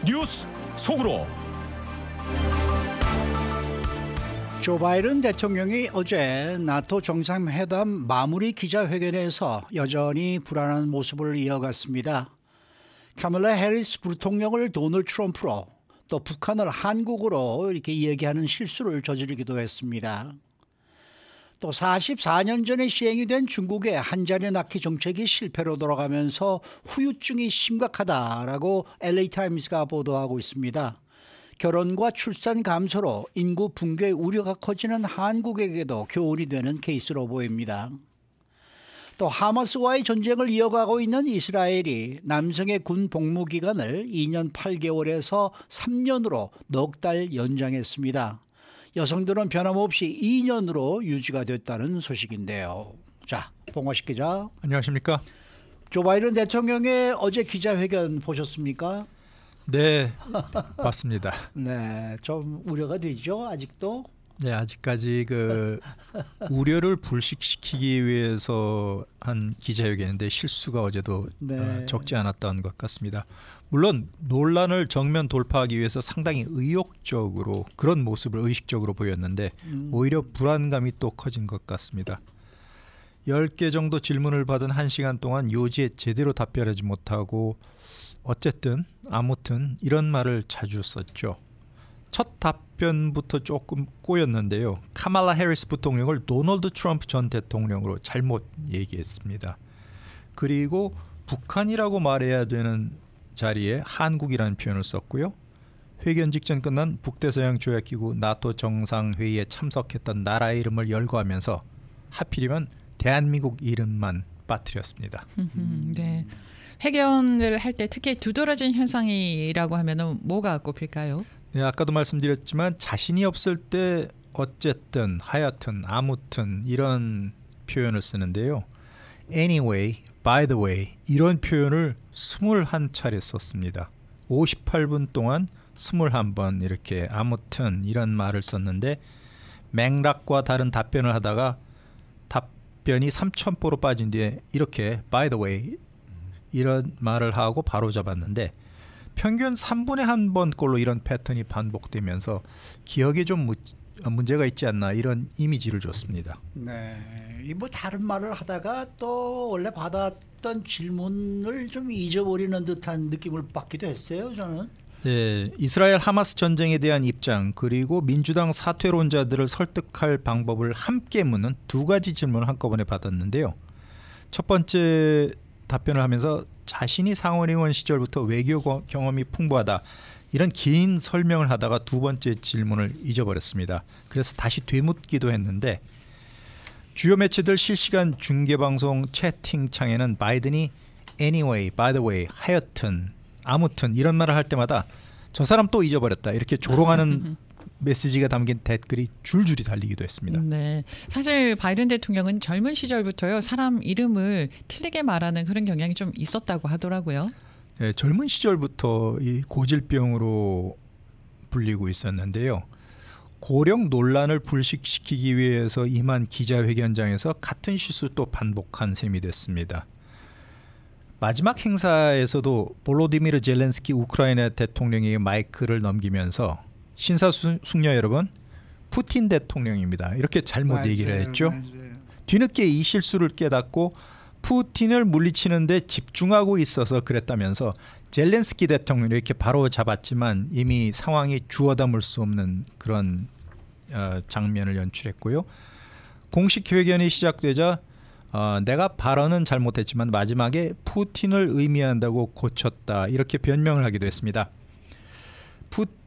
뉴스 속으로. 조 바이든 대통령이 어제 나토 정상회담 마무리 기자회견에서 여전히 불안한 모습을 이어갔습니다. 카멀라 해리스 부통령을 도널드 트럼프로, 또 북한을 한국으로 이렇게 얘기하는 실수를 저지르기도 했습니다. 또 44년 전에 시행이 된 중국의 한자리 낳기 정책이 실패로 돌아가면서 후유증이 심각하다라고 LA타임스가 보도하고 있습니다. 결혼과 출산 감소로 인구 붕괴 우려가 커지는 한국에게도 교훈이 되는 케이스로 보입니다. 또 하마스와의 전쟁을 이어가고 있는 이스라엘이 남성의 군 복무 기간을 2년 8개월에서 3년으로 넉 달 연장했습니다. 여성들은 변함없이 2년으로 유지가 됐다는 소식인데요. 자, 봉화식 기자. 안녕하십니까? 조 바이든 대통령의 어제 기자회견 보셨습니까? 네, 봤습니다. 네, 좀 우려가 되죠, 아직도? 네, 아직까지 그 우려를 불식시키기 위해서 한 기자회견인데 실수가 어제도 적지 않았던 것 같습니다. 물론 논란을 정면 돌파하기 위해서 상당히 의욕적으로 그런 모습을 의식적으로 보였는데 오히려 불안감이 또 커진 것 같습니다. 10개 정도 질문을 받은 1시간 동안 요지에 제대로 답변하지 못하고 어쨌든 아무튼 이런 말을 자주 썼죠. 첫 답변부터 조금 꼬였는데요. 카말라 해리스 부통령을 도널드 트럼프 전 대통령으로 잘못 얘기했습니다. 그리고 북한이라고 말해야 되는 자리에 한국이라는 표현을 썼고요. 회견 직전 끝난 북대서양 조약기구 나토 정상회의에 참석했던 나라의 이름을 열거하면서 하필이면 대한민국 이름만 빠뜨렸습니다. 네. 회견을 할 때 특히 두드러진 현상이라고 하면은 뭐가 꼽힐까요? 네, 아까도 말씀드렸지만 자신이 없을 때 어쨌든, 하여튼, 아무튼 이런 표현을 쓰는데요. Anyway, by the way 이런 표현을 21차례 썼습니다. 58분 동안 21번 이렇게 아무튼 이런 말을 썼는데 맥락과 다른 답변을 하다가 답변이 3,000보로 빠진 뒤에 이렇게 by the way 이런 말을 하고 바로 잡았는데 평균 3분의 1번 꼴로 이런 패턴이 반복되면서 기억에 좀 문제가 있지 않나 이런 이미지를 줬습니다. 네, 뭐 다른 말을 하다가 또 원래 받았던 질문을 좀 잊어버리는 듯한 느낌을 받기도 했어요, 저는. 네, 이스라엘 하마스 전쟁에 대한 입장 그리고 민주당 사퇴론자들을 설득할 방법을 함께 묻는 두 가지 질문을 한꺼번에 받았는데요. 첫 번째 답변을 하면서 자신이 상원의원 시절부터 외교 경험이 풍부하다 이런 긴 설명을 하다가 두 번째 질문을 잊어버렸습니다. 그래서 다시 되묻기도 했는데 주요 매체들 실시간 중계방송 채팅창에는 바이든이 anyway, by the way, 하여튼, 아무튼 이런 말을 할 때마다 저 사람 또 잊어버렸다 이렇게 조롱하는 메시지가 담긴 댓글이 줄줄이 달리기도 했습니다. 네, 사실 바이든 대통령은 젊은 시절부터요 사람 이름을 틀리게 말하는 그런 경향이 좀 있었다고 하더라고요. 네, 젊은 시절부터 이 고질병으로 불리고 있었는데요. 고령 논란을 불식시키기 위해서 임한 기자회견장에서 같은 실수 또 반복한 셈이 됐습니다. 마지막 행사에서도 볼로디미르 젤렌스키 우크라이나 대통령에게 마이크를 넘기면서 신사숙녀 여러분, 푸틴 대통령입니다. 이렇게 잘못 얘기를 했죠. 맞아요. 뒤늦게 이 실수를 깨닫고 푸틴을 물리치는데 집중하고 있어서 그랬다면서 젤렌스키 대통령을 이렇게 바로 잡았지만 이미 상황이 주워 담을 수 없는 그런 장면을 연출했고요. 공식 회견이 시작되자 내가 발언은 잘못했지만 마지막에 푸틴을 의미한다고 고쳤다 이렇게 변명을 하기도 했습니다.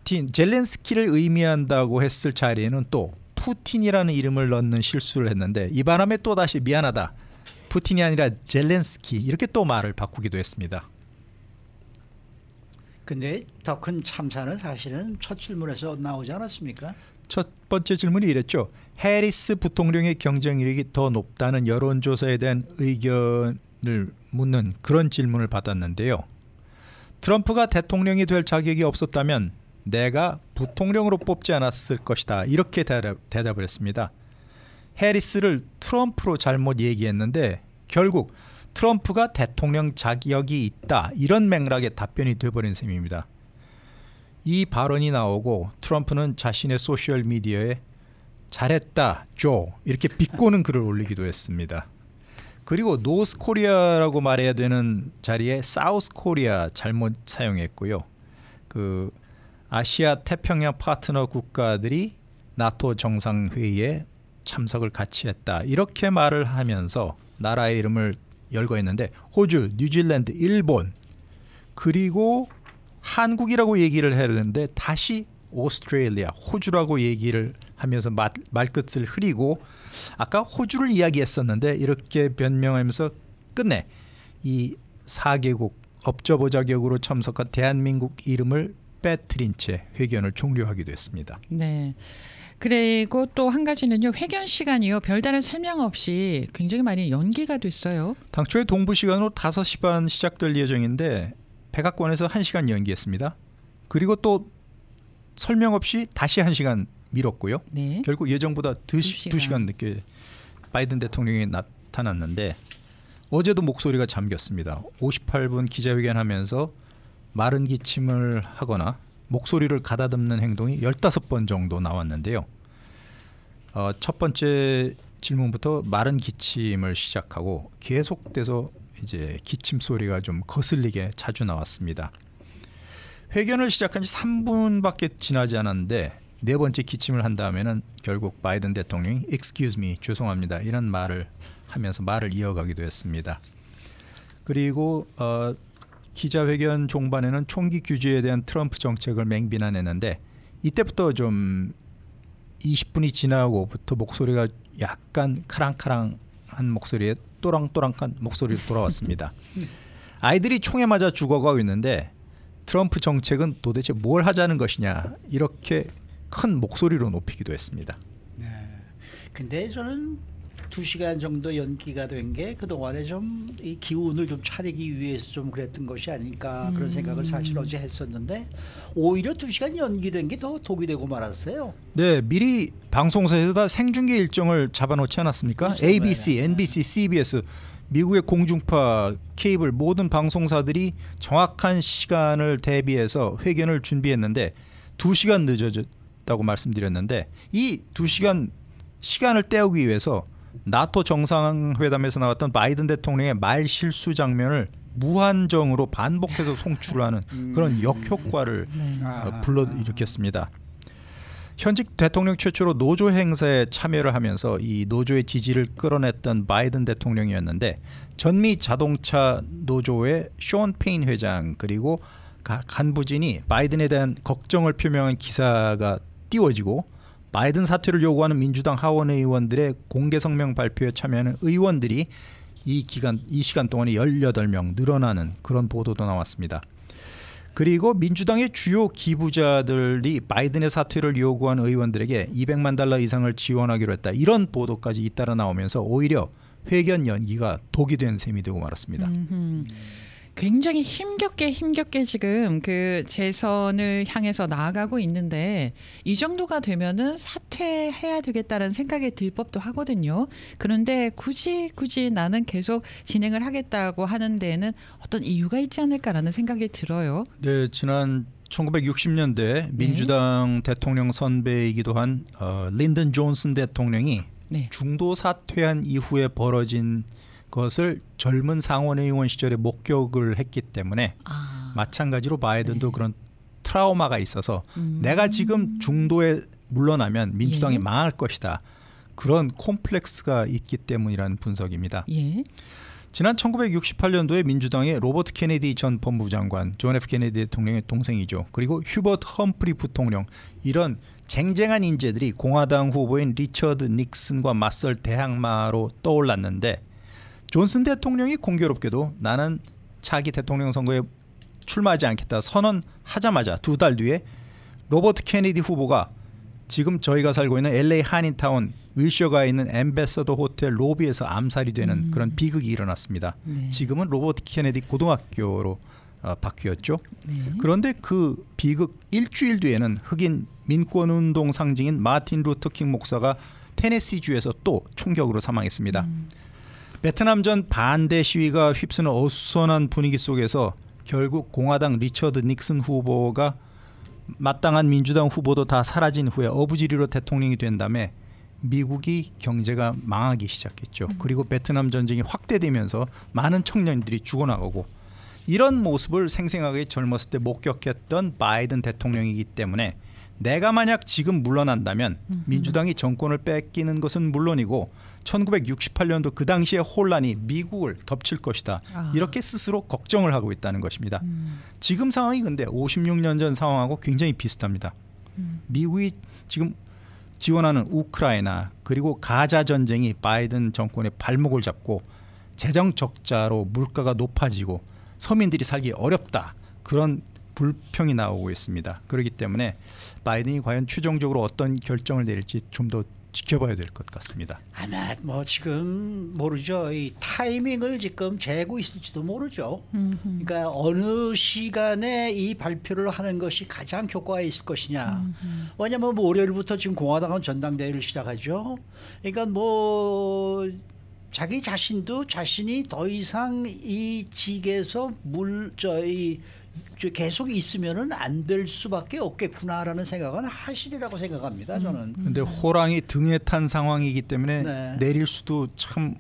젤렌스키를 의미한다고 했을 자리에는 또 푸틴이라는 이름을 넣는 실수를 했는데 이 바람에 또다시 미안하다. 푸틴이 아니라 젤렌스키 이렇게 또 말을 바꾸기도 했습니다. 근데 더 큰 참사는 사실은 첫 질문에서 나오지 않았습니까? 첫 번째 질문이 이랬죠. 해리스 부통령의 경쟁력이 더 높다는 여론조사에 대한 의견을 묻는 그런 질문을 받았는데요. 트럼프가 대통령이 될 자격이 없었다면 내가 부통령으로 뽑지 않았을 것이다. 이렇게 대답을 했습니다. 해리스를 트럼프로 잘못 얘기했는데 결국 트럼프가 대통령 자격이 있다. 이런 맥락의 답변이 돼버린 셈입니다. 이 발언이 나오고 트럼프는 자신의 소셜 미디어에 잘했다 조 이렇게 비꼬는 글을 올리기도 했습니다. 그리고 노스 코리아라고 말해야 되는 자리에 사우스 코리아 잘못 사용했고요. 그 아시아 태평양 파트너 국가들이 나토 정상회의에 참석을 같이 했다 이렇게 말을 하면서 나라의 이름을 열거했는데 호주, 뉴질랜드, 일본 그리고 한국이라고 얘기를 해야 되는데 다시 오스트레일리아, 호주라고 얘기를 하면서 말끝을 흐리고 아까 호주를 이야기했었는데 이렇게 변명하면서 끝내 이 4개국 업저버 자격으로 참석한 대한민국 이름을 빼뜨린 채 회견을 종료하기도 했습니다. 네. 그리고 또 한 가지는요. 회견 시간이요. 별다른 설명 없이 굉장히 많이 연기가 됐어요. 당초에 동부 시간으로 5시 반 시작될 예정인데 백악관에서 1시간 연기했습니다. 그리고 또 설명 없이 다시 1시간 미뤘고요. 네. 결국 예정보다 2시간 늦게 바이든 대통령이 나타났는데 어제도 목소리가 잠겼습니다. 58분 기자회견하면서 마른 기침을 하거나 목소리를 가다듬는 행동이 15번 정도 나왔는데요. 첫 번째 질문부터 마른 기침을 시작하고 계속돼서 이제 기침 소리가 좀 거슬리게 자주 나왔습니다. 회견을 시작한 지 3분밖에 지나지 않았는데 네 번째 기침을 한 다음에는 결국 바이든 대통령이 Excuse me, 죄송합니다 이런 말을 하면서 말을 이어가기도 했습니다. 그리고 기자회견 종반에는 총기 규제에 대한 트럼프 정책을 맹비난했는데 이때부터 좀 20분이 지나고부터 목소리가 약간 카랑카랑한 목소리에 또랑또랑한 목소리로 돌아왔습니다. 아이들이 총에 맞아 죽어가고 있는데 트럼프 정책은 도대체 뭘 하자는 것이냐 이렇게 큰 목소리로 높이기도 했습니다. 네. 근데 저는 2시간 정도 연기가 된 게 그동안에 좀 이 기운을 좀 차리기 위해서 좀 그랬던 것이 아닐까 그런 생각을 사실 어제 했었는데 오히려 2시간 연기된 게 더 독이 되고 말았어요. 네, 미리 방송사에서 다 생중계 일정을 잡아놓지 않았습니까? 그렇죠. ABC, NBC, CBS 미국의 공중파, 케이블 모든 방송사들이 정확한 시간을 대비해서 회견을 준비했는데 2시간 늦어졌다고 말씀드렸는데 이 2시간 시간을 때우기 위해서 나토 정상회담에서 나왔던 바이든 대통령의 말 실수 장면을 무한정으로 반복해서 송출하는 그런 역효과를 불러일으켰습니다. 현직 대통령 최초로 노조 행사에 참여를 하면서 이 노조의 지지를 끌어냈던 바이든 대통령이었는데 전미 자동차 노조의 숀 페인 회장 그리고 간부진이 바이든에 대한 걱정을 표명한 기사가 띄워지고 바이든 사퇴를 요구하는 민주당 하원 의원들의 공개 성명 발표에 참여하는 의원들이 이 시간 동안에 18명 늘어나는 그런 보도도 나왔습니다. 그리고 민주당의 주요 기부자들이 바이든의 사퇴를 요구한 의원들에게 $200만 이상을 지원하기로 했다. 이런 보도까지 잇따라 나오면서 오히려 회견 연기가 독이 된 셈이 되고 말았습니다. 굉장히 힘겹게 지금 그 재선을 향해서 나아가고 있는데 이 정도가 되면은 사퇴해야 되겠다는 생각이 들 법도 하거든요. 그런데 굳이 나는 계속 진행을 하겠다고 하는 데에는 어떤 이유가 있지 않을까라는 생각이 들어요. 네, 지난 1960년대 민주당 대통령 선배이기도 한 린든 존슨 대통령이 중도 사퇴한 이후에 벌어진 것을 젊은 상원의원 시절에 목격을 했기 때문에 마찬가지로 바이든도 그런 트라우마가 있어서 내가 지금 중도에 물러나면 민주당이 망할 것이다. 그런 콤플렉스가 있기 때문이라는 분석입니다. 지난 1968년도에 민주당의 로버트 케네디 전 법무장관, 존 F 케네디 대통령의 동생이죠. 그리고 휴버트 험프리 부통령 이런 쟁쟁한 인재들이 공화당 후보인 리처드 닉슨과 맞설 대항마로 떠올랐는데 존슨 대통령이 공교롭게도 나는 차기 대통령 선거에 출마하지 않겠다 선언하자마자 2달 뒤에 로버트 케네디 후보가 지금 저희가 살고 있는 LA 한인타운 윌셔가에 있는 앰베서더 호텔 로비에서 암살이 되는 그런 비극이 일어났습니다. 지금은 로버트 케네디 고등학교로 바뀌었죠. 그런데 그 비극 일주일 뒤에는 흑인 민권운동 상징인 마틴 루터 킹 목사가 테네시주에서 또 총격으로 사망했습니다. 베트남전 반대 시위가 휩쓰는 어수선한 분위기 속에서 결국 공화당 리처드 닉슨 후보가 마땅한 민주당 후보도 다 사라진 후에 어부지리로 대통령이 된 다음에 미국이 경제가 망하기 시작했죠. 그리고 베트남 전쟁이 확대되면서 많은 청년들이 죽어나가고 이런 모습을 생생하게 젊었을 때 목격했던 바이든 대통령이기 때문에 내가 만약 지금 물러난다면 민주당이 정권을 뺏기는 것은 물론이고 1968년도 그 당시의 혼란이 미국을 덮칠 것이다. 이렇게 스스로 걱정을 하고 있다는 것입니다. 지금 상황이 근데 56년 전 상황하고 굉장히 비슷합니다. 미국이 지금 지원하는 우크라이나 그리고 가자 전쟁이 바이든 정권의 발목을 잡고 재정 적자로 물가가 높아지고 서민들이 살기 어렵다. 그런 불평이 나오고 있습니다. 그렇기 때문에 바이든이 과연 최종적으로 어떤 결정을 내릴지 좀 더 지켜봐야 될 것 같습니다. 아마 뭐 지금 모르죠. 이 타이밍을 지금 재고 있을지도 모르죠. 그러니까 어느 시간에 이 발표를 하는 것이 가장 효과가 있을 것이냐. 왜냐하면 뭐 월요일부터 지금 공화당은 전당대회를 시작하죠. 그러니까 뭐 자기 자신도 자신이 더 이상 이 직에서 계속 있으면은 안 될 수밖에 없겠구나라는 생각은 하시리라고 생각합니다. 저는. 그런데 호랑이 등에 탄 상황이기 때문에 네. 내릴 수도 참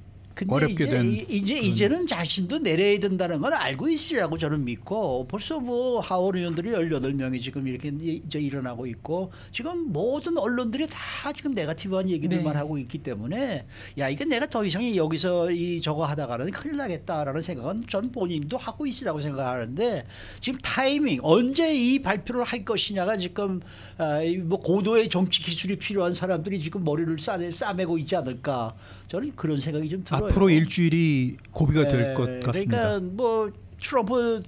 어렵게 된. 이제는 자신도 내려야 된다는 건 알고 있으리라고 저는 믿고 벌써 뭐 하원 의원들이 18명이 지금 이렇게 이제 일어나고 있고 지금 모든 언론들이 다 지금 네거티브한 얘기들만 네. 하고 있기 때문에 야 이게 내가 더 이상 여기서 저거 하다가는 큰일 나겠다라는 생각은 전 본인도 하고 있으리라고 생각하는데 지금 타이밍 언제 이 발표를 할 것이냐가 지금 뭐 고도의 정치 기술이 필요한 사람들이 지금 머리를 싸매고 있지 않을까 저는 그런 생각이 좀 들어요. 앞으로 일주일이 고비가 될 것 같습니다. 그러니까 뭐 트럼프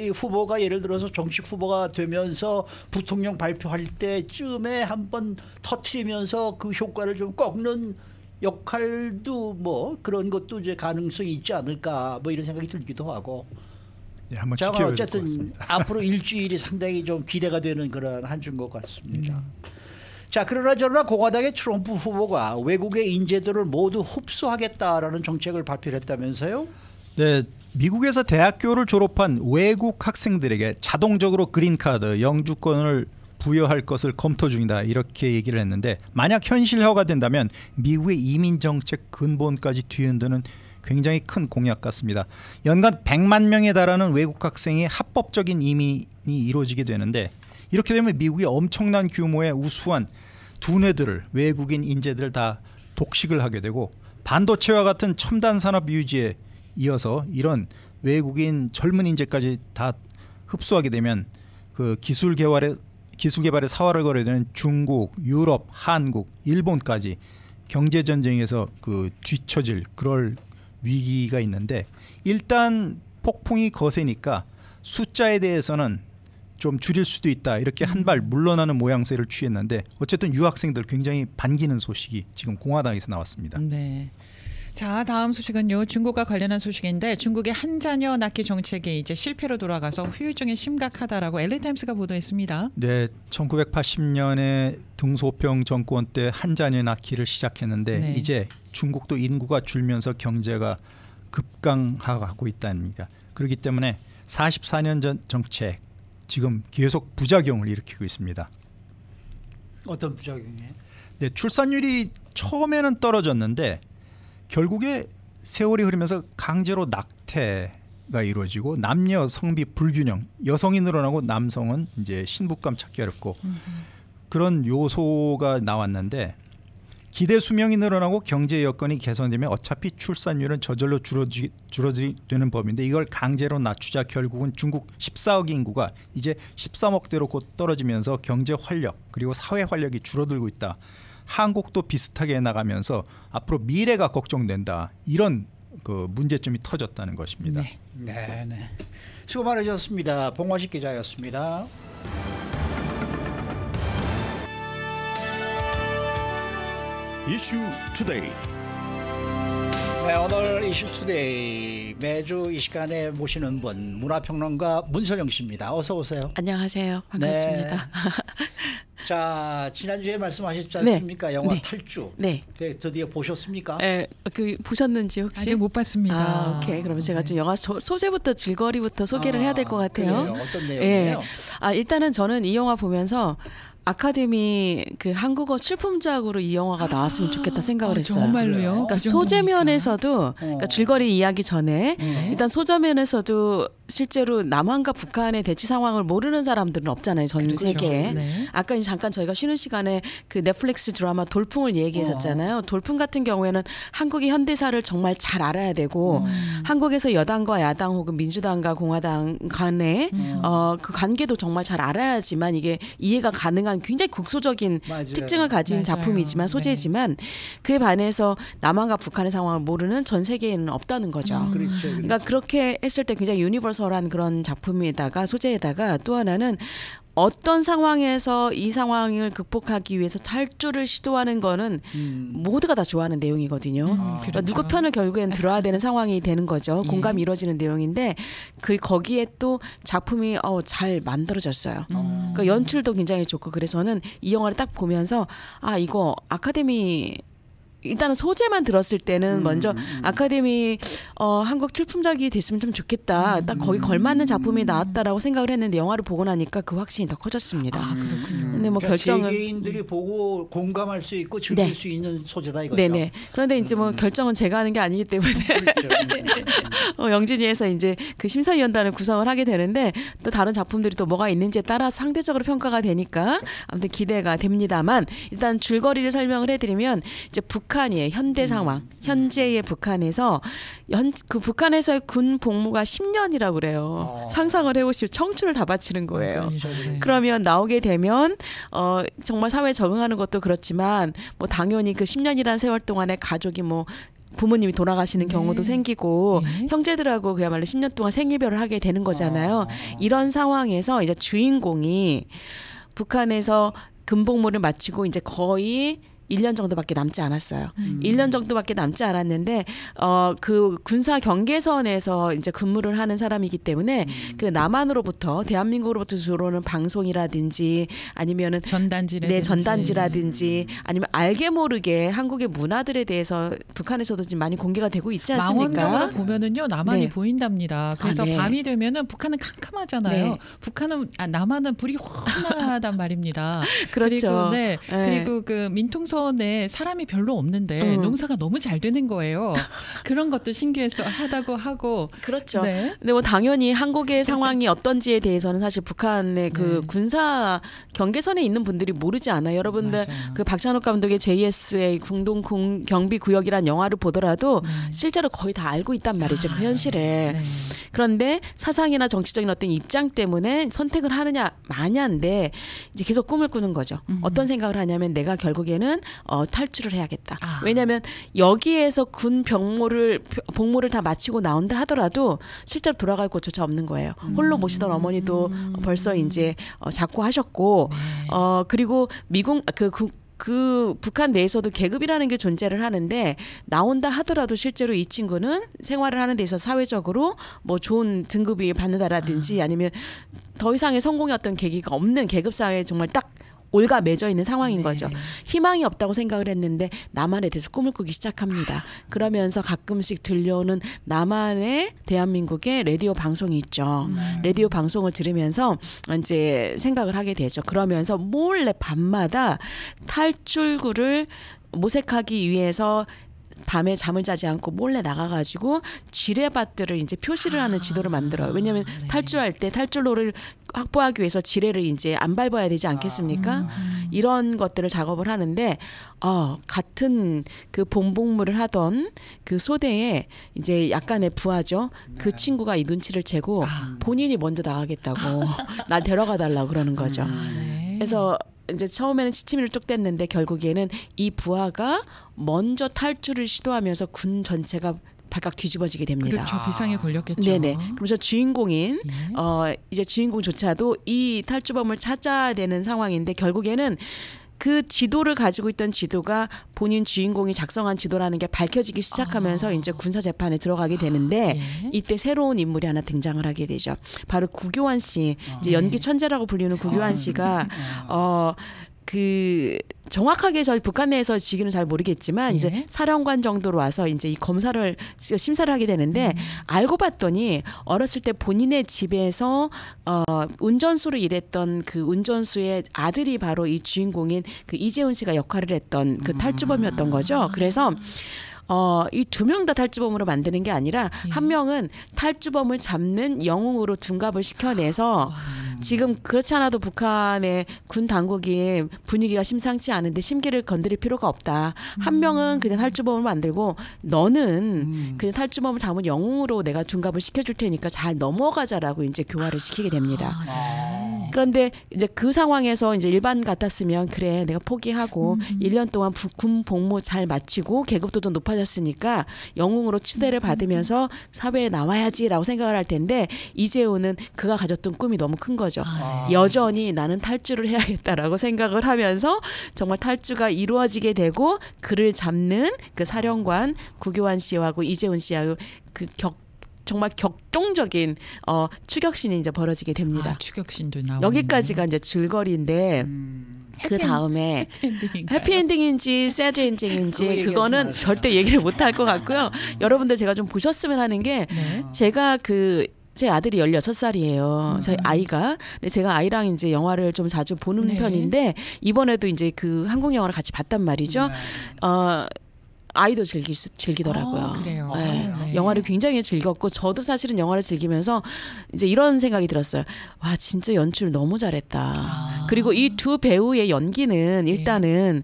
이 후보가 예를 들어서 정식 후보가 되면서 부통령 발표할 때쯤에 한번 터트리면서 그 효과를 좀 꺾는 역할도 뭐 그런 것도 이제 가능성이 있지 않을까 뭐 이런 생각이 들기도 하고. 네, 한번 지켜봐야 될 것 어쨌든 같습니다. 앞으로 일주일이 상당히 좀 기대가 되는 그런 한 주인 것 같습니다. 자, 그러나 저러나 공화당의 트럼프 후보가 외국의 인재들을 모두 흡수하겠다라는 정책을 발표했다면서요? 네, 미국에서 대학교를 졸업한 외국 학생들에게 자동적으로 그린카드, 영주권을 부여할 것을 검토 중이다 이렇게 얘기를 했는데 만약 현실화가 된다면 미국의 이민 정책 근본까지 뒤흔드는 굉장히 큰 공약 같습니다. 연간 100만 명에 달하는 외국 학생의 합법적인 이민이 이루어지게 되는데 이렇게 되면 미국이 엄청난 규모의 우수한 두뇌들을 외국인 인재들을 다 독식을 하게 되고 반도체와 같은 첨단 산업 유지에 이어서 이런 외국인 젊은 인재까지 다 흡수하게 되면 그 기술 개발의 사활을 걸어야 되는 중국, 유럽, 한국, 일본까지 경제 전쟁에서 그 뒤처질 그럴 위기가 있는데 일단 폭풍이 거세니까 숫자에 대해서는 좀 줄일 수도 있다 이렇게 한 발 물러나는 모양새를 취했는데 어쨌든 유학생들 굉장히 반기는 소식이 지금 공화당에서 나왔습니다. 네. 자, 다음 소식은요. 중국과 관련한 소식인데 중국의 한 자녀 낳기 정책이 이제 실패로 돌아가서 후유증이 심각하다라고 LA타임스가 보도했습니다. 네, 1980년에 등소평 정권 때 한 자녀 낳기를 시작했는데 네. 이제 중국도 인구가 줄면서 경제가 급강하고 있답니다. 그렇기 때문에 44년 전 정책 지금 계속 부작용을 일으키고 있습니다. 어떤 부작용이에요? 네, 출산율이 처음에는 떨어졌는데 결국에 세월이 흐르면서 강제로 낙태가 이루어지고 남녀 성비 불균형, 여성이 늘어나고 남성은 이제 신부감 찾기 어렵고 그런 요소가 나왔는데 기대 수명이 늘어나고 경제 여건이 개선되면 어차피 출산율은 저절로 줄어드는 법인데 이걸 강제로 낮추자 결국은 중국 14억 인구가 이제 13억대로 곧 떨어지면서 경제 활력 그리고 사회 활력이 줄어들고 있다. 한국도 비슷하게 나가면서 앞으로 미래가 걱정된다. 이런 그 문제점이 터졌다는 것입니다. 네. 수고 많으셨습니다. 봉화식 기자였습니다. 이슈 투데이. 네, 오늘 이슈 투데이 매주 이 시간에 모시는 분 문화평론가 문선영 씨입니다. 어서 오세요. 안녕하세요. 반갑습니다. 자, 지난주에 말씀하셨지 않습니까? 네. 영화 네. 탈주. 네. 드디어 보셨습니까? 네, 그 보셨는지 혹시? 아직 못 봤습니다. 아, 오케이. 그러면 제가 좀 영화 소재부터 줄거리부터 소개를 해야 될 것 같아요. 그래요? 어떤 내용이에요? 일단은 저는 이 영화 보면서 아카데미 그 한국어 출품작으로 이 영화가 나왔으면 좋겠다 생각을 했어요. 정말로요? 그러니까 그 소재면에서도 그러니까 줄거리 이야기 전에 일단 소재면에서도 실제로 남한과 북한의 대치 상황을 모르는 사람들은 없잖아요. 전 그렇죠. 세계에. 네. 아까 이제 잠깐 저희가 쉬는 시간에 그 넷플릭스 드라마 돌풍을 얘기했었잖아요. 돌풍 같은 경우에는 한국의 현대사를 정말 잘 알아야 되고 한국에서 여당과 야당 혹은 민주당과 공화당 간의 그 관계도 정말 잘 알아야지만 이게 이해가 가능한 굉장히 국소적인 맞아요. 특징을 가진 맞아요. 작품이지만 소재지만 그에 반해서 남한과 북한의 상황을 모르는 전 세계에는 없다는 거죠. 그렇죠. 그러니까 그렇게 했을 때 굉장히 유니버설한 그런 작품에다가 소재에다가 또 하나는 어떤 상황에서 이 상황을 극복하기 위해서 탈주를 시도하는 거는 모두가 다 좋아하는 내용이거든요. 그러니까 누구 편을 결국엔 들어야 되는 상황이 되는 거죠. 공감이 이루어지는 내용인데 거기에 또 작품이 잘 만들어졌어요. 그러니까 연출도 굉장히 좋고 그래서 저는 이 영화를 딱 보면서 이거 아카데미 일단은 소재만 들었을 때는 먼저 아카데미 한국 출품작이 됐으면 참 좋겠다. 딱 거기 걸맞는 작품이 나왔다라고 생각을 했는데 영화를 보고 나니까 그 확신이 더 커졌습니다. 그러니까 근데 뭐 결정은 세계인들이 보고 공감할 수 있고 즐길 네. 수 있는 소재다 이거죠. 네네. 그런데 이제 뭐 결정은 제가 하는 게 아니기 때문에 영진이에서 이제 그 심사위원단을 구성을 하게 되는데 또 다른 작품들이 또 뭐가 있는지에 따라 상대적으로 평가가 되니까 아무튼 기대가 됩니다만 일단 줄거리를 설명을 해드리면 이제 북한이에요. 현대 상황. 현재의 북한에서 그 북한에서의 군 복무가 10년이라고 그래요. 상상을 해보시면 청춘을 다 바치는 거예요. 맞습니다. 그러면 나오게 되면 정말 사회에 적응하는 것도 그렇지만 뭐 당연히 그 10년이라는 세월 동안에 가족이 뭐 부모님이 돌아가시는 경우도 생기고 형제들하고 그야말로 10년 동안 생이별을 하게 되는 거잖아요. 이런 상황에서 이제 주인공이 북한에서 군복무를 마치고 이제 거의 1년 정도밖에 남지 않았어요. 1년 정도밖에 남지 않았는데 그 군사 경계선에서 이제 근무를 하는 사람이기 때문에 그 남한으로부터 대한민국으로부터 들어오는 방송이라든지 아니면은 전단지라든지 아니면 알게 모르게 한국의 문화들에 대해서 북한에서도 지금 많이 공개가 되고 있지 않습니까? 망원경으로 보면은요 남한이 보인답니다. 그래서 네. 밤이 되면은 북한은 캄캄하잖아요. 네. 남한은 불이 환하단 말입니다. 그렇죠. 그리고 그 민통선에 사람이 별로 없는데 농사가 너무 잘 되는 거예요. 그런 것도 신기해서 하다고 하고. 그렇죠. 네. 근데 뭐 당연히 한국의 상황이 어떤지에 대해서는 사실 북한의 그 군사 경계선에 있는 분들이 모르지 않아요. 여러분들 그 박찬욱 감독의 JSA 궁동 경비 구역이란 영화를 보더라도 실제로 거의 다 알고 있단 말이죠. 그 현실을. 네. 그런데 사상이나 정치적인 어떤 입장 때문에 선택을 하느냐 마냐인데 이제 계속 꿈을 꾸는 거죠. 어떤 생각을 하냐면 내가 결국에는 탈주를 해야겠다. 왜냐하면 여기에서 군 복무를 다 마치고 나온다 하더라도 실제로 돌아갈 곳조차 없는 거예요. 홀로 모시던 어머니도 벌써 이제 작고하셨고 그리고 미국 그 북한 내에서도 계급이라는 게 존재를 하는데 나온다 하더라도 실제로 이 친구는 생활을 하는 데 있어서 사회적으로 뭐 좋은 등급을 받는다라든지 아니면 더 이상의 성공의 어떤 계기가 없는 계급사회에 정말 딱 올가 맺어 있는 상황인 거죠. 희망이 없다고 생각을 했는데 남한에 대해서 꿈을 꾸기 시작합니다. 그러면서 가끔씩 들려오는 남한의 대한민국의 라디오 방송이 있죠. 라디오 방송을 들으면서 이제 생각을 하게 되죠. 그러면서 몰래 밤마다 탈출구를 모색하기 위해서 밤에 잠을 자지 않고 몰래 나가가지고 지뢰밭들을 이제 표시를 하는 지도를 만들어요. 왜냐하면 탈주할 때 탈출로를 확보하기 위해서 지뢰를 이제 안 밟아야 되지 않겠습니까? 이런 것들을 작업을 하는데 같은 그 본복무를 하던 그 소대에 이제 약간의 부하죠. 그 친구가 이 눈치를 채고 본인이 먼저 나가겠다고 날 데려가 달라고 그러는 거죠. 그래서 이제 처음에는 시치미를 쭉 뗐는데 결국에는 이 부하가 먼저 탈주를 시도하면서 군 전체가 발칵 뒤집어지게 됩니다. 그렇죠. 비상에 걸렸겠죠. 네네. 그러면서 주인공인 이제 주인공조차도 이 탈주범을 찾아야 되는 상황인데 결국에는 그 지도를 가지고 있던 지도가 본인 주인공이 작성한 지도라는 게 밝혀지기 시작하면서 이제 군사 재판에 들어가게 되는데 이때 새로운 인물이 하나 등장을 하게 되죠. 바로 구교환 씨, 이제 연기 천재라고 불리는 구교환 씨가 그 정확하게 저희 북한 내에서 지기는 잘 모르겠지만 예. 이제 사령관 정도로 와서 이제 이 검사를 심사를 하게 되는데 알고 봤더니 어렸을 때 본인의 집에서 운전수로 일했던 그 운전수의 아들이 바로 이 주인공인 그 이재훈 씨가 역할을 했던 그 탈주범이었던 거죠. 그래서 이 두 명 다 탈주범으로 만드는 게 아니라 한 명은 탈주범을 잡는 영웅으로 둔갑을 시켜내서 지금 그렇지 않아도 북한의 군 당국이 분위기가 심상치 않은데 심기를 건드릴 필요가 없다. 한 명은 그냥 탈주범을 만들고 너는 그냥 탈주범을 잡은 영웅으로 내가 둔갑을 시켜줄 테니까 잘 넘어가자라고 이제 교화를 시키게 됩니다. 그런데 이제 그 상황에서 이제 일반 같았으면 그래 내가 포기하고 1년 동안 군 복무 잘 마치고 계급도 좀 높아졌으니까 영웅으로 추대를 받으면서 사회에 나와야지라고 생각을 할 텐데 이재훈은 그가 가졌던 꿈이 너무 큰 거죠. 여전히 나는 탈주를 해야겠다라고 생각을 하면서 정말 탈주가 이루어지게 되고 그를 잡는 그 사령관 구교환 씨하고 이재훈 씨하고 그 정말 격동적인 추격신이 이제 벌어지게 됩니다. 추격신도 나오네. 여기까지가 이제 줄거리인데 그 다음에 해피엔딩인지 새드 엔딩인지 그거는 절대 얘기를 못할 것 같고요. 여러분들 제가 좀 보셨으면 하는 게 제가 제 아들이 16살이에요. 저희 아이가. 근데 제가 아이랑 이제 영화를 좀 자주 보는 편인데 이번에도 이제 그 한국 영화를 같이 봤단 말이죠. 아이도 즐기더라고요. 그래요. 네. 영화를 굉장히 즐겼고 저도 사실은 영화를 즐기면서 이제 이런 생각이 들었어요. 와 진짜 연출 너무 잘했다. 그리고 이 두 배우의 연기는 일단은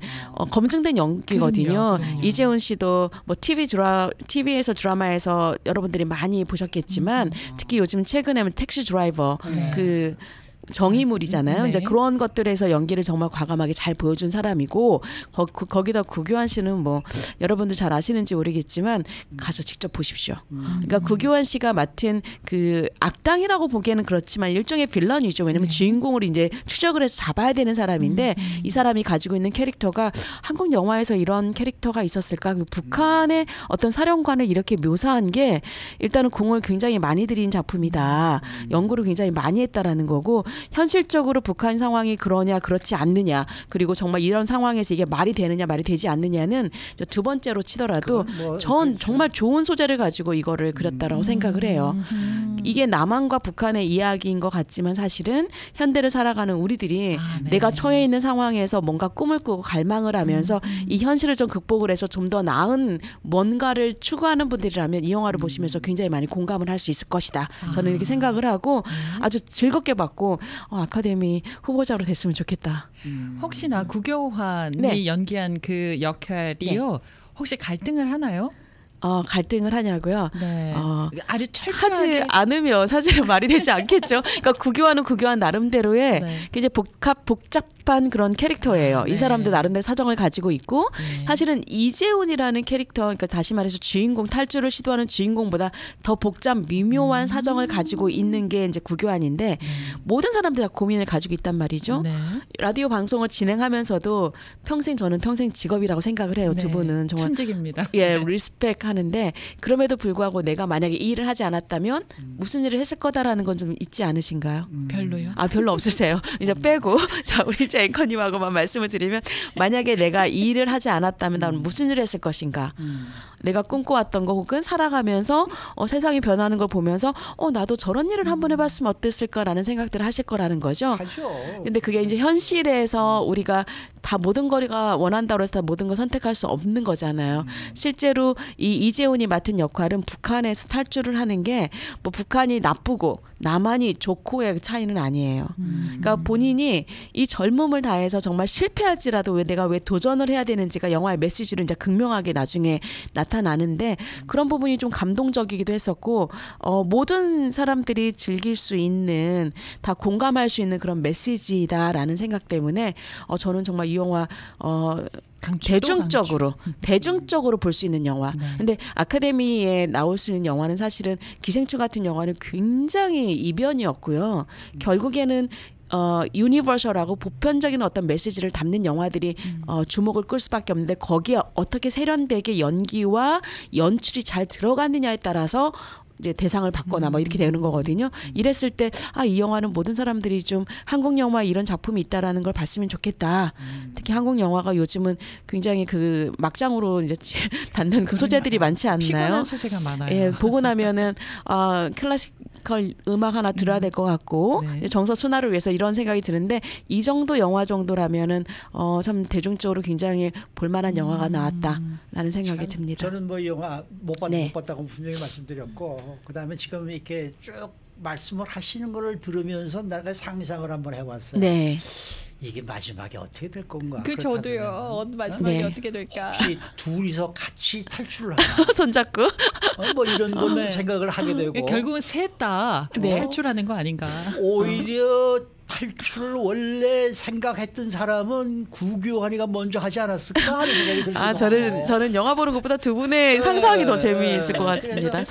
검증된 연기거든요. 이재훈 씨도 뭐 TV에서 드라마에서 여러분들이 많이 보셨겠지만 특히 요즘 최근에 택시 드라이버 그 정의물이잖아요. 이제 그런 것들에서 연기를 정말 과감하게 잘 보여준 사람이고 거기다 구교환 씨는 뭐 여러분들 잘 아시는지 모르겠지만 가서 직접 보십시오. 그러니까 구교환 씨가 맡은 그 악당이라고 보기에는 그렇지만 일종의 빌런이죠. 왜냐하면 주인공을 이제 추적을 해서 잡아야 되는 사람인데 이 사람이 가지고 있는 캐릭터가 한국 영화에서 이런 캐릭터가 있었을까? 북한의 어떤 사령관을 이렇게 묘사한 게 일단은 공을 굉장히 많이 들인 작품이다. 연구를 굉장히 많이 했다라는 거고 현실적으로 북한 상황이 그러냐 그렇지 않느냐 그리고 정말 이런 상황에서 이게 말이 되느냐 말이 되지 않느냐는 두 번째로 치더라도 전 정말 좋은 소재를 가지고 이거를 그렸다라고 생각을 해요. 이게 남한과 북한의 이야기인 것 같지만 사실은 현대를 살아가는 우리들이 내가 처해 있는 상황에서 뭔가 꿈을 꾸고 갈망을 하면서 이 현실을 좀 극복을 해서 좀 더 나은 뭔가를 추구하는 분들이라면 이 영화를 보시면서 굉장히 많이 공감을 할 수 있을 것이다. 저는 이렇게 생각을 하고 아주 즐겁게 봤고 아카데미 후보자로 됐으면 좋겠다. 혹시나 구교환이 연기한 그 역할이요. 혹시 갈등을 하나요? 갈등을 하냐고요? 네. 아주 하지 철저하게 않으면 사실은 말이 되지 않겠죠. 그러니까 구교환은 구교환 나름대로의 굉장히 복잡한 그런 캐릭터예요. 이 사람도 나름대로 사정을 가지고 있고 사실은 이재훈이라는 캐릭터, 그러니까 다시 말해서 주인공 탈주를 시도하는 주인공보다 더 복잡 미묘한 사정을 가지고 있는 게 이제 구교환인데 모든 사람들이 다 고민을 가지고 있단 말이죠. 라디오 방송을 진행하면서도 저는 평생 직업이라고 생각을 해요. 두 분은 정말 천직입니다. 리스펙 하는데 그럼에도 불구하고 내가 만약에 이 일을 하지 않았다면 무슨 일을 했을 거다라는 건 좀 있지 않으신가요? 별로요? 별로 없으세요. 이제 빼고 자 우리 이제 앵커님하고만 말씀을 드리면 만약에 내가 이 일을 하지 않았다면 나는 무슨 일을 했을 것인가? 내가 꿈꿔왔던 거 혹은 살아가면서 세상이 변하는 걸 보면서 나도 저런 일을 한번 해봤으면 어땠을까라는 생각들을 하실 거라는 거죠. 근데 그게 이제 현실에서 우리가 다 모든 거리가 원한다고 해서 다 모든 걸 선택할 수 없는 거잖아요. 실제로 이 이재훈이 맡은 역할은 북한에서 탈주를 하는 게 뭐 북한이 나쁘고 남한이 좋고의 차이는 아니에요. 그러니까 본인이 이 젊음을 다해서 정말 실패할지라도 내가 왜 도전을 해야 되는지가 영화의 메시지로 이제 극명하게 나중에 나타나는데 그런 부분이 좀 감동적이기도 했었고 모든 사람들이 즐길 수 있는 다 공감할 수 있는 그런 메시지다라는 생각 때문에 저는 정말 이 영화 대중적으로 볼 수 있는 영화. 근데 아카데미에 나올 수 있는 영화는 사실은 기생충 같은 영화는 굉장히 이변이었고요. 결국에는 유니버셜하고 보편적인 어떤 메시지를 담는 영화들이 주목을 끌 수밖에 없는데 거기에 어떻게 세련되게 연기와 연출이 잘 들어가느냐에 따라서 이제 대상을 받거나 뭐 이렇게 되는 거거든요. 이랬을 때 이 영화는 모든 사람들이 좀 한국 영화에 이런 작품이 있다라는 걸 봤으면 좋겠다. 특히 한국 영화가 요즘은 굉장히 그 막장으로 이제 닿는 그 소재들이 많지 않나요? 피곤한 소재가 많아요. 예, 보고 나면은 클래시컬 음악 하나 들어야 될 것 같고 정서 순화를 위해서 이런 생각이 드는데 이 정도 영화 정도라면은 참 대중적으로 굉장히 볼만한 영화가 나왔다라는 생각이 듭니다. 저는 뭐 영화 못 봤다고 분명히 말씀드렸고 그다음에 지금 이렇게 쭉 말씀을 하시는 거를 들으면서 내가 상상을 한번 해봤어요. 네. 이게 마지막에 어떻게 될 건가? 저도요. 마지막에 어떻게 될까? 혹시 둘이서 같이 탈출을 하나? 손잡고? 뭐 이런 것도 생각을 하게 되고. 결국은 셋 다 탈출하는 거 아닌가? 오히려 탈출을 원래 생각했던 사람은 구교환이가 먼저 하지 않았을까 하는 생각이 들기도 하고. 저는 영화 보는 것보다 두 분의 상상이 더 재미있을 것 같습니다.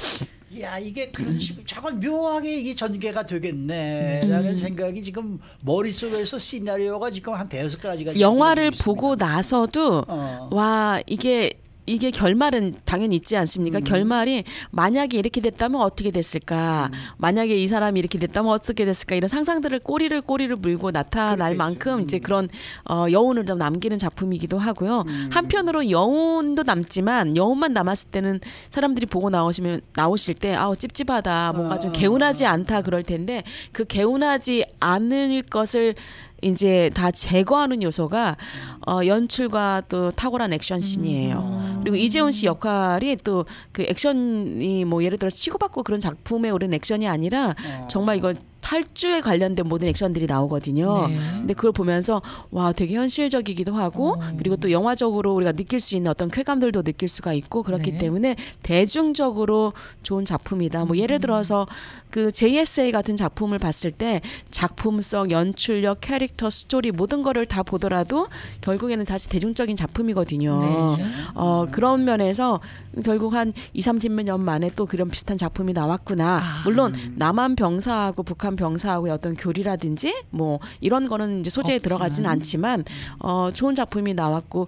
야 이게 그렇지 잠깐 묘하게 이게 전개가 되겠네라는 생각이 지금 머릿속에서 시나리오가 지금 한 5가지가 영화를 보고 나서도 와 이게 결말은 당연히 있지 않습니까? 결말이 만약에 이렇게 됐다면 어떻게 됐을까? 만약에 이 사람이 이렇게 됐다면 어떻게 됐을까? 이런 상상들을 꼬리를 물고 나타날 만큼 이제 그런 여운을 좀 남기는 작품이기도 하고요. 한편으로 여운도 남지만 여운만 남았을 때는 사람들이 보고 나오실 때 찝찝하다, 뭔가 좀 개운하지 않다 그럴 텐데 그 개운하지 않을 것을 이제 다 제거하는 요소가 연출과 또 탁월한 액션씬이에요. 그리고 이재훈 씨 역할이 또 그 액션이 뭐 예를 들어 치고받고 그런 작품에 오른 액션이 아니라 정말 이거 탈주에 관련된 모든 액션들이 나오거든요. 근데 그걸 보면서 와 되게 현실적이기도 하고 그리고 또 영화적으로 우리가 느낄 수 있는 어떤 쾌감들도 느낄 수가 있고 그렇기 때문에 대중적으로 좋은 작품이다. 뭐 예를 들어서 그 JSA 같은 작품을 봤을 때 작품성, 연출력, 캐릭터, 스토리 모든 거를 다 보더라도 결국에는 다시 대중적인 작품이거든요. 그런 면에서 결국 한 2-30년 만에 또 그런 비슷한 작품이 나왔구나. 물론 남한 병사하고 북한 병사하고의 어떤 교리라든지 뭐 이런 거는 이제 소재에 들어가지는 않지만 좋은 작품이 나왔고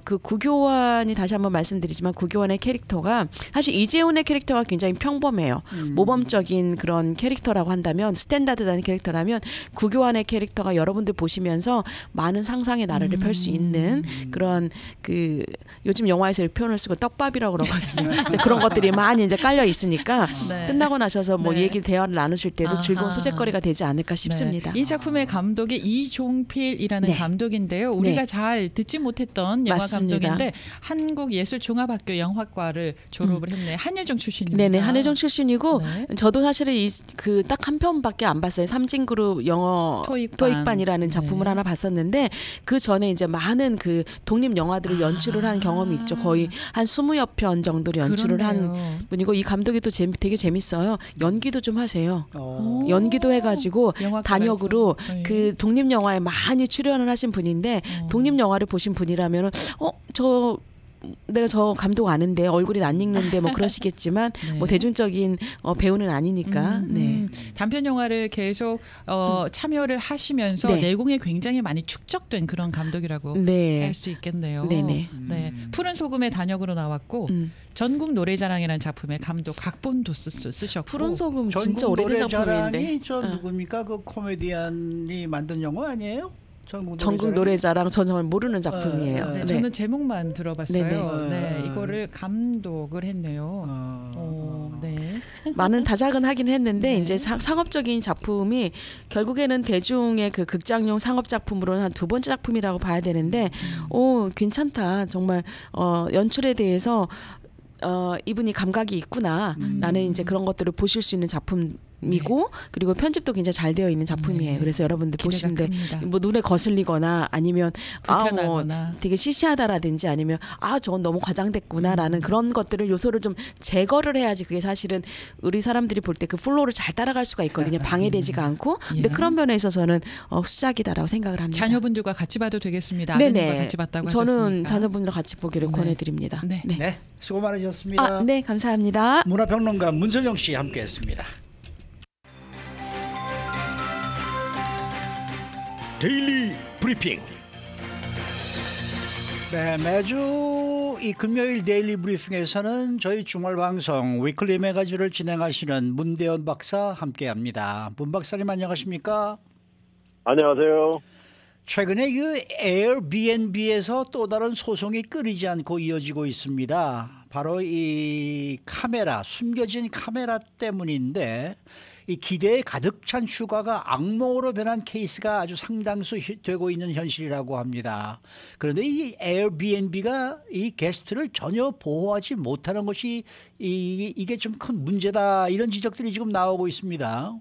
그 구교환이 다시 한번 말씀드리지만 구교환의 캐릭터가 사실 이재훈의 캐릭터가 굉장히 평범해요. 모범적인 그런 캐릭터라고 한다면 스탠다드한 캐릭터라면 구교환의 캐릭터가 여러분들 보시면서 많은 상상의 나래를 펼 수 있는 그런 그 요즘 영화에서 표현을 쓰고 떡밥이라고 그러거든요. 이제 그런 것들이 많이 이제 깔려 있으니까 끝나고 나셔서 뭐 얘기 대화를 나누실 때도 즐거운 소재거리가 되지 않을까 싶습니다. 이 작품의 감독이 이종필이라는 감독인데요. 우리가 잘 듣지 못했던 영화 맞습니다. 감독인데 한국예술종합학교 영화과를 졸업을 했네. 한예종 출신입니다. 네네, 한예종 출신이고 저도 사실은 그 딱 한 편밖에 안 봤어요. 삼진그룹 영어 토익반이라는 작품을 하나 봤었는데 그 전에 이제 많은 그 독립 영화들을 연출을 한 경험이 있죠. 거의 한 20여 편 정도를 연출을 한 분이고 이 감독이 또 되게 재밌어요. 연기도 좀 하세요. 연기도 해가지고 단역으로 그 독립 영화에 많이 출연을 하신 분인데 독립 영화를 보신 분이라면 내가 저 감독 아는데 얼굴이 안 익는데 뭐 그러시겠지만 뭐 대중적인 배우는 아니니까. 단편 영화를 계속 참여를 하시면서 내공이 굉장히 많이 축적된 그런 감독이라고 할 수 있겠네요. 푸른 소금의 단역으로 나왔고 전국 노래자랑이라는 작품의 감독 각본도 쓰셨고. 푸른 소금 진짜 오래된 작품인데. 저 누굽니까? 그 코미디언이 만든 영화 아니에요? 전국 노래자랑 전 정말 모르는 작품이에요. 저는 제목만 들어봤어요. 이거를 감독을 했네요. 많은 다작은 하긴 했는데 이제 상업적인 작품이 결국에는 대중의 그 극장용 상업 작품으로는 한 2번째 작품이라고 봐야 되는데 괜찮다. 정말 연출에 대해서 이분이 감각이 있구나라는 이제 그런 것들을 보실 수 있는 작품이고 그리고 편집도 굉장히 잘 되어 있는 작품이에요. 그래서 여러분들 보시는데 뭐 눈에 거슬리거나 아니면 뭐 되게 시시하다라든지 아니면 저건 너무 과장됐구나라는 그런 것들을 요소를 좀 제거를 해야지 그게 사실은 우리 사람들이 볼 때 그 플로우를 잘 따라갈 수가 있거든요. 방해되지가 않고. 근데 그런 면에 있어서는 수작이다라고 생각을 합니다. 자녀분들과 같이 봐도 되겠습니다. 아드님과 같이 봤다고 저는 하셨으니까. 자녀분들과 같이 보기를 권해드립니다. 네, 수고 많으셨습니다. 네, 감사합니다. 문화평론가 문선영 씨 함께했습니다. 데일리 브리핑. 네, 매주 이 금요일 데일리 브리핑에서는 저희 주말 방송 위클리 매거진을 진행하시는 문대현 박사 함께합니다. 문 박사님 안녕하십니까? 안녕하세요. 최근에 그 에어비앤비에서 또 다른 소송이 끊이지 않고 이어지고 있습니다. 바로 이 카메라, 숨겨진 카메라 때문인데 이 기대에 가득 찬 휴가가 악몽으로 변한 케이스가 아주 상당수 되고 있는 현실이라고 합니다. 그런데 이 에어비앤비가 이 게스트를 전혀 보호하지 못하는 것이 이게 좀 큰 문제다, 이런 지적들이 지금 나오고 있습니다.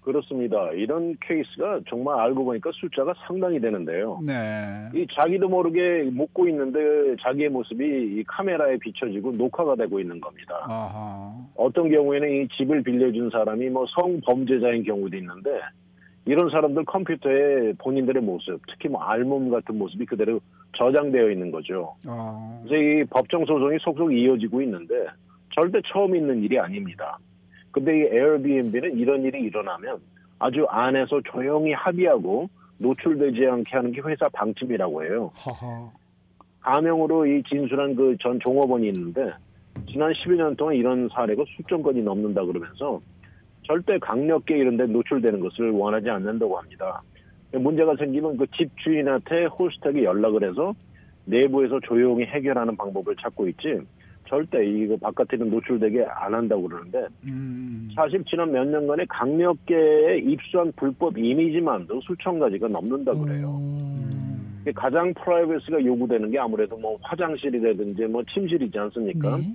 그렇습니다. 이런 케이스가 정말 알고 보니까 숫자가 상당히 되는데요. 네. 이 자기도 모르게 묻고 있는데 자기의 모습이 이 카메라에 비춰지고 녹화가 되고 있는 겁니다. 아하. 어떤 경우에는 이 집을 빌려준 사람이 뭐 성범죄자인 경우도 있는데 이런 사람들 컴퓨터에 본인들의 모습, 특히 뭐 알몸 같은 모습이 그대로 저장되어 있는 거죠. 그래서 이 법정 소송이 속속 이어지고 있는데 절대 처음 있는 일이 아닙니다. 근데 이 에어비앤비는 이런 일이 일어나면 아주 안에서 조용히 합의하고 노출되지 않게 하는 게 회사 방침이라고 해요. 가명으로 이 진술한 그 전 종업원이 있는데 지난 12년 동안 이런 사례가 수천 건이 넘는다 그러면서 절대 강력하게 이런 데 노출되는 것을 원하지 않는다고 합니다. 문제가 생기면 그 집주인한테 호스트에게 연락을 해서 내부에서 조용히 해결하는 방법을 찾고 있지 절대 이거 바깥에는 노출되게 안 한다고 그러는데 사실 지난 몇 년간에 강력하게 입수한 불법 이미지만도 수천 가지가 넘는다 그래요. 가장 프라이버시가 요구되는 게 아무래도 뭐 화장실이라든지 뭐 침실이지 않습니까? 네.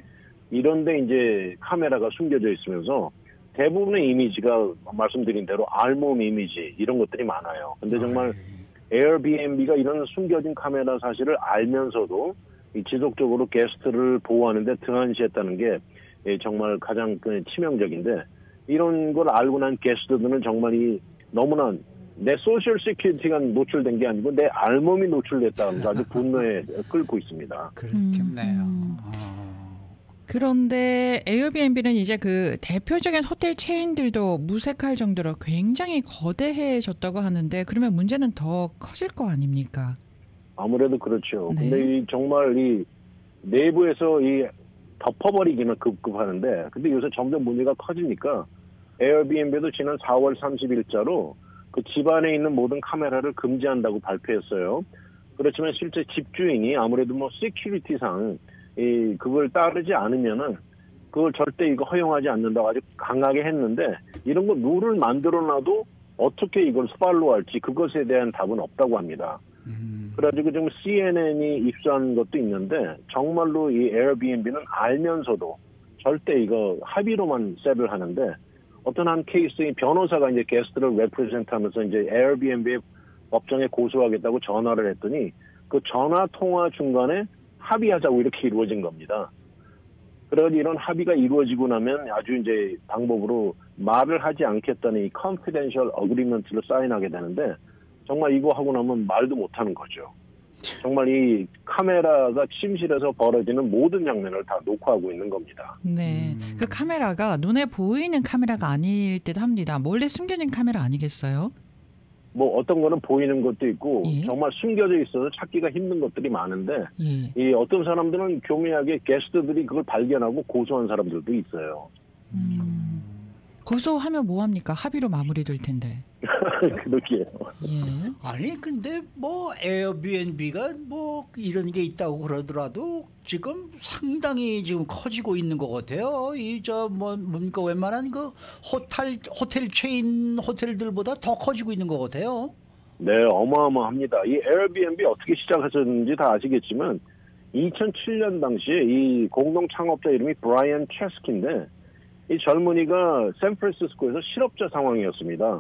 이런데 이제 카메라가 숨겨져 있으면서 대부분의 이미지가 말씀드린 대로 알몸 이미지 이런 것들이 많아요. 근데 정말 에어비앤비가 이런 숨겨진 카메라 사실을 알면서도 지속적으로 게스트를 보호하는 데 등한시했다는 게 정말 가장 치명적인데 이런 걸 알고 난 게스트들은 정말 너무나 내 소셜 시큐리티가 노출된 게 아니고 내 알몸이 노출됐다면서 아주 분노에 끌고 있습니다. 그렇겠네요. 그런데 에어비앤비는 이제 그 대표적인 호텔 체인들도 무색할 정도로 굉장히 거대해졌다고 하는데 그러면 문제는 더 커질 거 아닙니까? 아무래도 그렇죠. 네. 근데 정말 이 내부에서 이 덮어버리기는 급급하는데 근데 요새 점점 문제가 커지니까 에어비앤비도 지난 4월 30일자로 그 집안에 있는 모든 카메라를 금지한다고 발표했어요. 그렇지만 실제 집주인이 아무래도 뭐 시큐리티상 그걸 따르지 않으면은 그걸 절대 이거 허용하지 않는다고 아주 강하게 했는데 이런 거 룰을 만들어놔도 어떻게 이걸 팔로우할지 그것에 대한 답은 없다고 합니다. 그래가지고 지금 CNN이 입수한 것도 있는데 정말로 이 에어비앤비는 알면서도 절대 이거 합의로만 셋을 하는데 어떤 한 케이스의 변호사가 이제 게스트를 레프레젠트하면서 이제 에어비앤비 법정에 고소하겠다고 전화를 했더니 그 전화 통화 중간에 합의하자고 이렇게 이루어진 겁니다. 그래가지고 이런 합의가 이루어지고 나면 아주 이제 방법으로 말을 하지 않겠다는 이 confidential agreement를 사인하게 되는데 정말 이거 하고 나면 말도 못하는 거죠. 정말 이 카메라가 침실에서 벌어지는 모든 장면을 다 녹화하고 있는 겁니다. 네, 그 카메라가 눈에 보이는 카메라가 아닐 듯 합니다. 몰래 숨겨진 카메라 아니겠어요? 뭐 어떤 거는 보이는 것도 있고 예. 정말 숨겨져 있어서 찾기가 힘든 것들이 많은데 예. 이 어떤 사람들은 교묘하게 게스트들이 그걸 발견하고 고소한 사람들도 있어요. 고소하면 뭐합니까? 합의로 마무리될 텐데. 그렇게요. 예. 아니 근데 뭐 에어비앤비가 뭐 이런 게 있다고 그러더라도 지금 상당히 지금 커지고 있는 것 같아요. 이 저 뭐 뭡니까 웬만한 그 호텔 체인 호텔들보다 더 커지고 있는 것 같아요. 네, 어마어마합니다. 이 에어비앤비 어떻게 시작하셨는지 다 아시겠지만 2007년 당시에 이 공동 창업자 이름이 브라이언 체스키인데 이 젊은이가 샌프란시스코에서 실업자 상황이었습니다.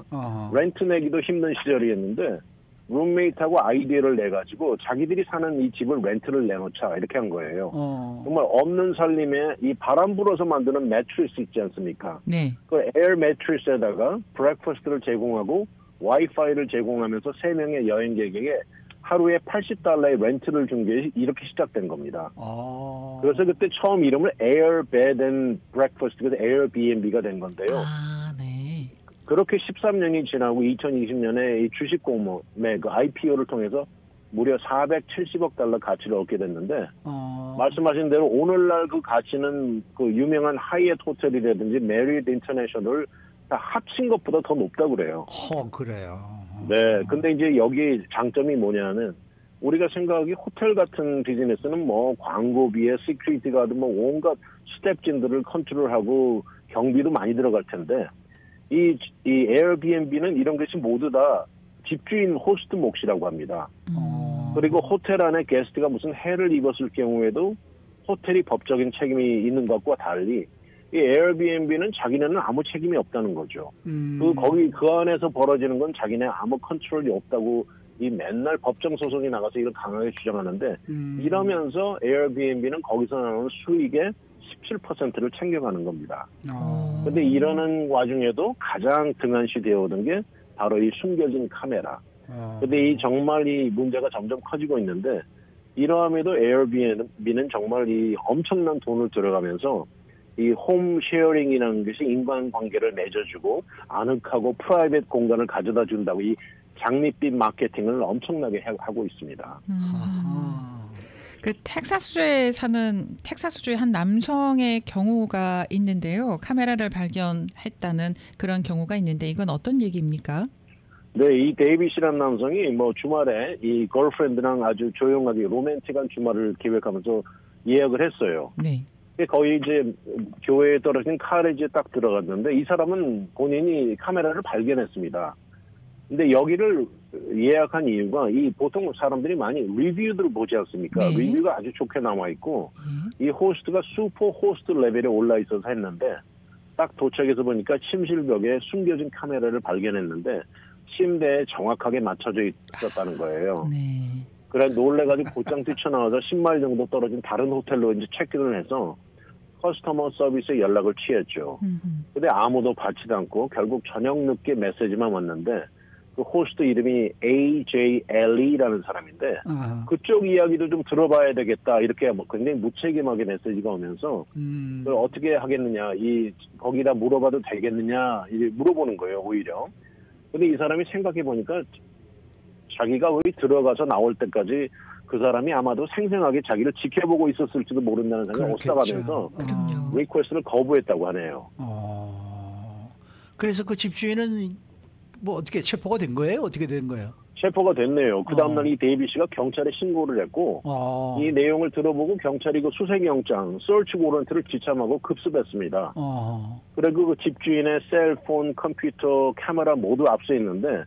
렌트 내기도 힘든 시절이었는데 룸메이트하고 아이디어를 내가지고 자기들이 사는 이 집을 렌트를 내놓자 이렇게 한 거예요. 정말 없는 살림에 이 바람 불어서 만드는 매트리스 있지 않습니까? 네. 그 에어 매트리스에다가 브렉퍼스트를 제공하고 와이파이를 제공하면서 3명의 여행객에게 하루에 $80의 렌트를 준 게 이렇게 시작된 겁니다. 그래서 그때 처음 이름을 Air Bed and Breakfast, 그래서 Airbnb가 된 건데요. 아, 네. 그렇게 13년이 지나고 2020년에 이 주식 공모의 그 IPO를 통해서 무려 470억 달러 가치를 얻게 됐는데 말씀하신 대로 오늘날 그 가치는 그 유명한 하이앳 호텔이라든지 메리엇 인터내셔널 다 합친 것보다 더 높다고 그래요. 그래요. 네, 근데 이제 여기 장점이 뭐냐는 우리가 생각하기 호텔 같은 비즈니스는 뭐 광고비에 시큐리티 가드 뭐 온갖 스텝진들을 컨트롤하고 경비도 많이 들어갈 텐데 이 에어비앤비는 이런 것이 모두 다 집주인 호스트 몫이라고 합니다. 그리고 호텔 안에 게스트가 무슨 해를 입었을 경우에도 호텔이 법적인 책임이 있는 것과 달리 이 에어비앤비는 자기네는 아무 책임이 없다는 거죠. 그 안에서 벌어지는 건 자기네 아무 컨트롤이 없다고 이 맨날 법정 소송이 나가서 이걸 강하게 주장하는데 이러면서 에어비앤비는 거기서 나오는 수익의 17%를 챙겨가는 겁니다. 그런데 이러는 와중에도 가장 등한시 되어 오던 게 바로 이 숨겨진 카메라. 근데 이 정말 이 문제가 점점 커지고 있는데 이러함에도 에어비앤비는 정말 이 엄청난 돈을 들어가면서 이 홈 쉐어링이라는 것이 인간관계를 맺어주고 아늑하고 프라이빗 공간을 가져다 준다고 이 장밋빛 마케팅을 엄청나게 하고 있습니다. 그 텍사스주에 사는 텍사스주의 한 남성의 경우가 있는데요. 카메라를 발견했다는 그런 경우가 있는데 이건 어떤 얘기입니까? 네, 이 데이빗이라는 남성이 뭐 주말에 이 걸프렌드랑 아주 조용하게 로맨틱한 주말을 계획하면서 예약을 했어요. 네. 거의 이제 교회에 떨어진 카레지에 딱 들어갔는데 이 사람은 본인이 카메라를 발견했습니다. 근데 여기를 예약한 이유가 이 보통 사람들이 많이 리뷰들을 보지 않습니까? 네. 리뷰가 아주 좋게 남아있고 이 호스트가 슈퍼 호스트 레벨에 올라 있어서 했는데 딱 도착해서 보니까 침실벽에 숨겨진 카메라를 발견했는데 침대에 정확하게 맞춰져 있었다는 거예요. 네. 그래 놀래가지고 곧장 뛰쳐나와서 10마일 정도 떨어진 다른 호텔로 이제 체크인을 해서 커스터머 서비스에 연락을 취했죠. 근데 아무도 받지도 않고 결국 저녁 늦게 메시지만 왔는데 그 호스트 이름이 AJLE라는 사람인데 그쪽 이야기도 좀 들어봐야 되겠다 이렇게 뭐 굉장히 무책임하게 메시지가 오면서 그걸 어떻게 하겠느냐 거기다 물어봐도 되겠느냐 이제 물어보는 거예요 오히려. 근데 이 사람이 생각해 보니까 자기가 거기 들어가서 나올 때까지 그 사람이 아마도 생생하게 자기를 지켜보고 있었을지도 모른다는 생각이 없어가면서 리퀘스트를 거부했다고 하네요. 그래서 그 집주인은 뭐 어떻게 체포가 된 거예요? 어떻게 된 거예요? 체포가 됐네요. 그 다음날 이 데이빗 씨가 경찰에 신고를 했고 이 내용을 들어보고 경찰이 그 수색영장, 서치 워런트를 지참하고 급습했습니다. 그리고 그 집주인의 셀폰, 컴퓨터, 카메라 모두 압수 있는데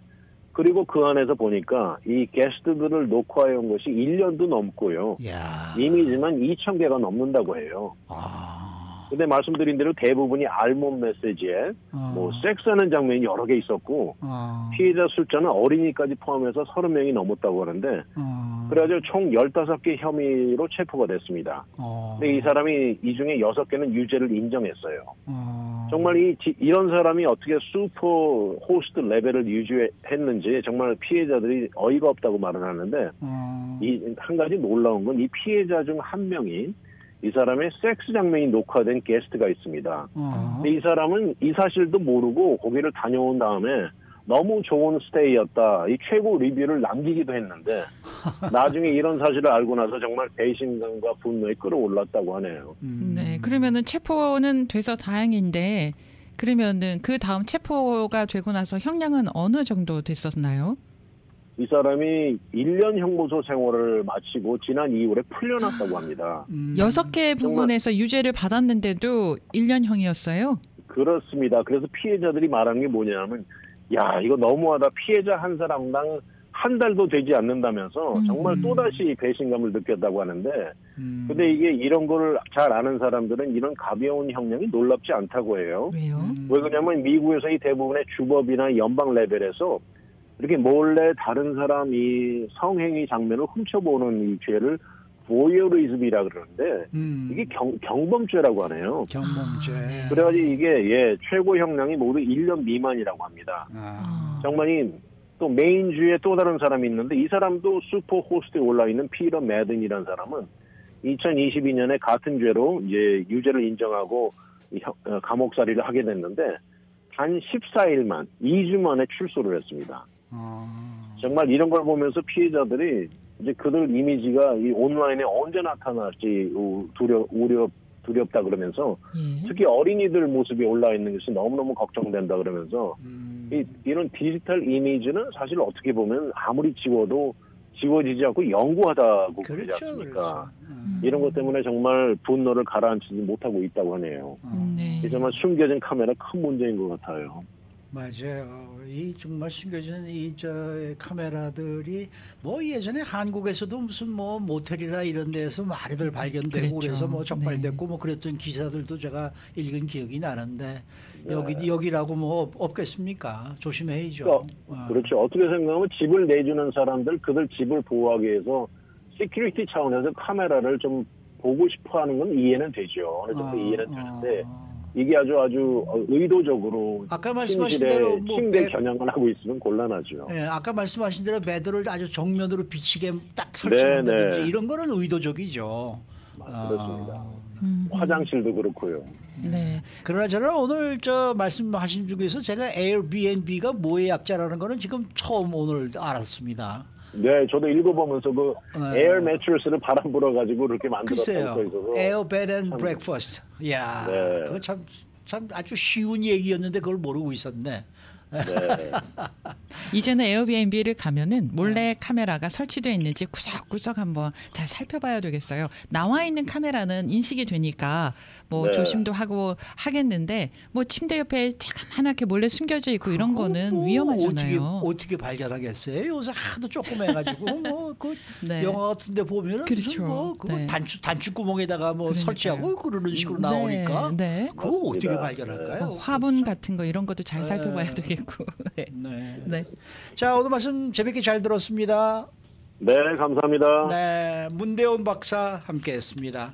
그리고 그 안에서 보니까 이 게스트들을 녹화해 온 것이 1년도 넘고요. 이미지만 2,000개가 넘는다고 해요. 근데 말씀드린 대로 대부분이 알몬 메시지에 뭐 섹스하는 장면이 여러 개 있었고 피해자 숫자는 어린이까지 포함해서 30명이 넘었다고 하는데 그래가지고 총 15개 혐의로 체포가 됐습니다. 근데 이 사람이 이 중에 6개는 유죄를 인정했어요. 정말 이런 사람이 어떻게 슈퍼 호스트 레벨을 유지했는지 정말 피해자들이 어이가 없다고 말을 하는데 이 한 가지 놀라운 건 이 피해자 중 한 명이 이 사람의 섹스 장면이 녹화된 게스트가 있습니다. 근데 이 사람은 이 사실도 모르고 거기를 다녀온 다음에 너무 좋은 스테이였다. 이 최고 리뷰를 남기기도 했는데 나중에 이런 사실을 알고 나서 정말 배신감과 분노에 끌어올랐다고 하네요. 네, 그러면은 체포는 돼서 다행인데 그러면은 그 다음 체포가 되고 나서 형량은 어느 정도 됐었나요? 이 사람이 1년 형무소 생활을 마치고 지난 2월에 풀려났다고 합니다. 6개 부분에서 유죄를 받았는데도 1년형이었어요? 그렇습니다. 그래서 피해자들이 말하는 게 뭐냐면 야 이거 너무하다. 피해자 한 사람당 한 달도 되지 않는다면서 정말 또다시 배신감을 느꼈다고 하는데 근데 이게 이런 걸 잘 아는 사람들은 이런 가벼운 형량이 놀랍지 않다고 해요. 왜요? 왜 그러냐면 미국에서 이 대부분의 주법이나 연방 레벨에서 이렇게 몰래 다른 사람 이 성행위 장면을 훔쳐보는 이 죄를 보이어리즘이라 그러는데 이게 경범죄라고 하네요. 경범죄. 그래가지고 이게 최고 형량이 모두 1년 미만이라고 합니다. 정말 또 메인주에 또 다른 사람이 있는데 이 사람도 슈퍼 호스트에 올라 있는 피터 매든이라는 사람은 2022년에 같은 죄로 이제 유죄를 인정하고 감옥살이를 하게 됐는데 단 14일만 2주 만에 출소를 했습니다. 정말 이런 걸 보면서 피해자들이 이제 그들 이미지가 이 온라인에 언제 나타날지 두렵다 그러면서 특히 어린이들 모습이 올라 있는 것이 너무너무 걱정된다 그러면서 이런 디지털 이미지는 사실 어떻게 보면 아무리 지워도 지워지지 않고 영구하다고 그러지 않습니까? 이런 것 때문에 정말 분노를 가라앉히지 못하고 있다고 하네요. 이 정말 숨겨진 카메라 큰 문제인 것 같아요. 맞아요. 이 정말 숨겨진 카메라들이 뭐 예전에 한국에서도 무슨 뭐 모텔이나 이런 데서 많이들 발견되고 그래서 뭐 적발됐고 뭐 그랬던 기사들도 제가 읽은 기억이 나는데 여기라고 뭐 없겠습니까? 조심해야죠. 그렇죠. 어떻게 생각하면 집을 내주는 사람들 그들 집을 보호하기 위해서 시큐리티 차원에서 카메라를 좀 보고 싶어하는 건 이해는 되죠. 어느 정도 이해는 되는데. 이게 아주 의도적으로 아까 말씀하신 대로 침대 겨냥을 하고 있으면 곤란하죠. 네, 아까 말씀하신 대로 매도를 아주 정면으로 비치게 딱 설치한다든지 이런 거는 의도적이죠. 그렇습니다. 화장실도 그렇고요. 네. 그러나 저는 오늘 말씀하신 중에서 제가 에어비앤비가 뭐의 약자라는 거는 지금 처음 오늘 알았습니다. 네, 저도 읽어보면서 에어 매트리스를 바람 불어가지고 그렇게 만들었다고 써 있어서. 에어 베드 앤 브렉퍼스트. 이야, 그거 참 아주 쉬운 얘기였는데 그걸 모르고 있었네. 네. 이제는 에어비앤비를 가면은 몰래 카메라가 설치되어 있는지 구석구석 한번 잘 살펴봐야 되겠어요. 나와 있는 카메라는 인식이 되니까 뭐 조심도 하고 하겠는데 뭐 침대 옆에 자그만하게 몰래 숨겨져 있고 이런 거는 위험하잖아요. 어떻게 발견하겠어요? 요새 하도 조그매가지고 뭐 그 영화 같은데 보면은 그렇죠. 뭐 단추 구멍에다가 뭐 설치하고 그러는 식으로 나오니까 그거 어떻게 발견할까요? 화분 같은 거 이런 것도 잘 살펴봐야 되겠고. 네. 자, 오늘 말씀 재밌게 잘 들었습니다. 네, 감사합니다. 네, 문대원 박사 함께했습니다.